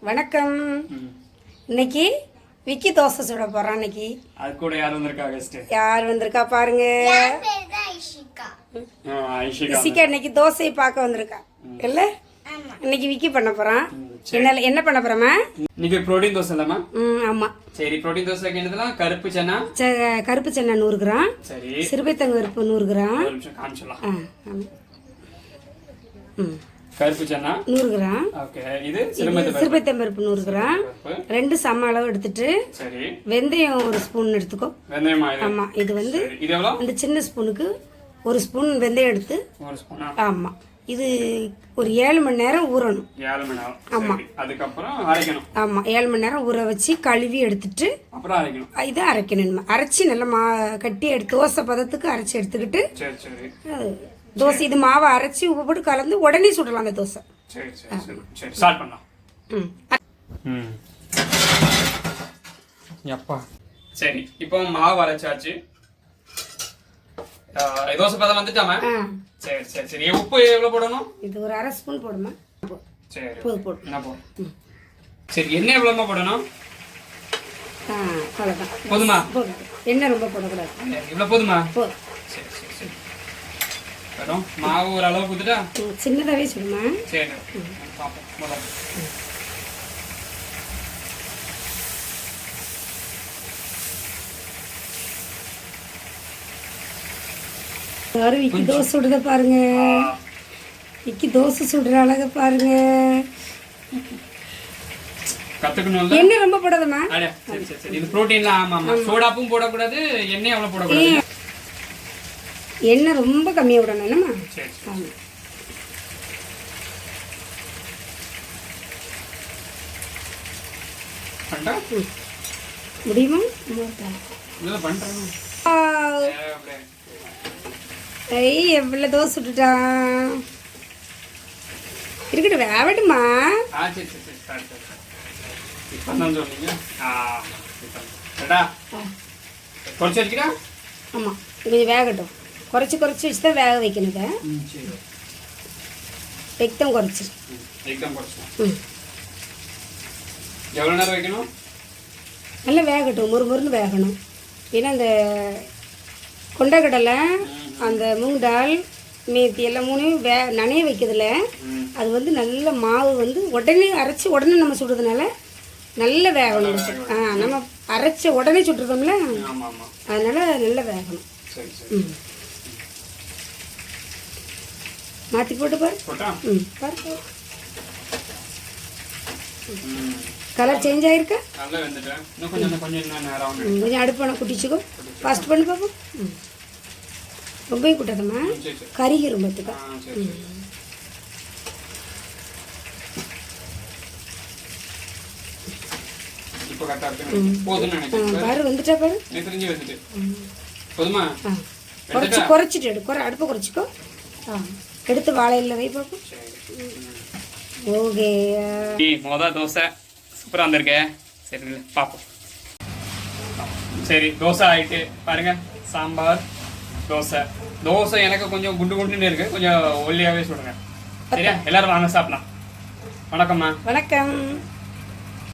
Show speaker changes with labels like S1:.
S1: வணக்கம். இன்னைக்கு விக்கி தோசை சுட போறான். இன்னைக்கு
S2: அது கூட யார் வந்திருக்கா? கெஸ்ட்
S1: யார் வந்திருக்கா பாருங்க. இசிகா இன்னைக்கு தோசையை பார்க்க வந்திருக்கா இல்ல? இன்னைக்கு விக்கி பண்ண போறான். என்ன பண்ண போறமா?
S2: இன்னைக்கு புரோட்டீன் தோசை இல்லமா?
S1: ஆமா.
S2: சரி, புரோட்டீன் தோசை என்னதுலாம்? கருப்பு சன்னா.
S1: கருப்பு சன்னா 100 கிராம்.
S2: சரி.
S1: சிறுபைத்தங்க பருப்பு 100 கிராம்.
S2: ஒரு நிமிஷம் காமிச்சலாம். கருப்பு சன்னா 100
S1: கிராம்.
S2: ஓகே. இது
S1: சிறுபைத்தங்க பருப்பு 100 கிராம். ரெண்டு சம அளவு எடுத்துட்டு
S2: சரி.
S1: வெந்தயம் 1 ஸ்பூன் எடுத்துக்கோ.
S2: வெந்தயமா?
S1: ஆமா. இது வந்து
S2: இது எவ்வளவு?
S1: அந்த சின்ன ஸ்பூனுக்கு 1 ஸ்பூன் வெந்தயம் எடுத்து
S2: 1 ஸ்பூன்.
S1: ஆமா. இது ஒரு 7 மணி நேரம் ஊறணும்.
S2: 7 மணி நேரம்.
S1: ஆமா.
S2: அதுக்கு அப்புறம் அரைக்கணும்.
S1: ஆமா, 7 மணி நேரம் ஊற வச்சு கழுவி எடுத்துட்டு
S2: அப்புறம் அரைக்கணும்.
S1: இதை அரைக்கணும். அரைச்சி நல்லா கட்டி எடுத்து தோசை பதத்துக்கு அரைச்சி எடுத்துக்கிட்டு
S2: சரி சரி
S1: தோசை இது மாவை அரைச்சி உப்பு போட்டு கலந்து உடனே சுடலாம் அந்த தோசை.
S2: சரி சரி சரி ஸ்டார்ட் பண்ணலாம். அப்பா சரி, இப்போ மாவு அரைச்சாச்சு. தோசை பதம் வந்துட்டாமா? சரி சரி சரி. உப்பு எவ்வளவு போடணும்?
S1: இது ஒரு 1/2 ஸ்பூன் போடுமா?
S2: சரி
S1: போடு.
S2: என்ன போடும்? சரி, எண்ணெய் எவ்வளோமா போடணும்?
S1: அவ்வளோதான்.
S2: போதுமா?
S1: போதும். எண்ணெய் ரொம்ப போடக்கூடாது.
S2: இவ்வளோ போதுமா?
S1: போதும்.
S2: சரி சரி சரி. வரும் மாவு ஒரு அளவு கொடுத்துட்டா?
S1: சின்னதாகவே சொல்லுமா?
S2: சரி பார்ப்போம். முதல்ல
S1: விக்கி தோசை சுடுறத பாருங்க. விக்கி தோசை சுடுற அழக பாருங்க.
S2: கத்துக்கணும்.
S1: எண்ணெய் ரொம்ப போடாதமா?
S2: சரி சரி சரி. இது புரோட்டீன்லாம். ஆமா ஆமா. சோடாப்பும் போடக்கூடாது, எண்ணெய் அவ்வளவு போடக்கூடாது.
S1: எண்ணெய் ரொம்ப கம்மியா விடணும். என்னமா?
S2: சரி சரி. பண்ணா
S1: முடியுமா?
S2: இல்ல பண்றேன்.
S1: எவ்வளவு தோசை சுட்டுட்டான். இருக்கட்டும், வேவட்டுமா?
S2: சரி சரி சரி. இப்பதான் சொன்னீங்க. குறைச்சி வச்சுக்கிறா?
S1: ஆமா, கொஞ்சம் வேகட்டும். குறைச்சி வச்சு தான் வேக வைக்கணுங்க. எக்தம் குறைச்சி.
S2: எவ்வளோ நேரம் வைக்கணும்?
S1: நல்லா வேகட்டும், முறுமுறுன்னு வேகணும். ஏன்னா அந்த கொண்டக்கடலை, அந்த மூங் டால், மேத்தி எல்லாம் மூணையும் நனைய வைக்கிறதுல அது வந்து நல்ல மாவு வந்து உடனே அரைச்சி உடனே நம்ம சுடுறதுனால நல்ல வேகணும். நம்ம அரைச்ச உடனே சுட்டுறோம்ல, அதனால நல்லா வேகணும். மாற்றி போட்டு பாரு. பாரு, கலர் சேஞ்ச் ஆயிருக்கா? கொஞ்சம் அடுப்பான குட்டிச்சுக்கோ. ஃபாஸ்ட் பண்ணி பார்ப்போம். ரொம்பவும் கூட்டாதம்மா, கருகி ரொம்பத்துக்கா. பாரு வந்துட்டா பாரு. குறைச்சிட்டு எடு. அடுப்பை குறைச்சிக்கோ. எடுத்து வாழையில வை பார்ப்போம். ஓகே.
S2: மொதல் தோசை சூப்பராக வந்திருக்கே. சரி பார்ப்போம். சரி, தோசை ஆயிட்டு பாருங்க. சாம்பார், தோசை எனக்கு கொஞ்சம் குண்டு குண்டுன்னு இருக்கு. கொஞ்சம் ஒல்லியாவே சொல்லுங்க. சரியா? எல்லாரும் வாங்க சாப்பிடலாம். வணக்கம்மா.
S1: வணக்கம்.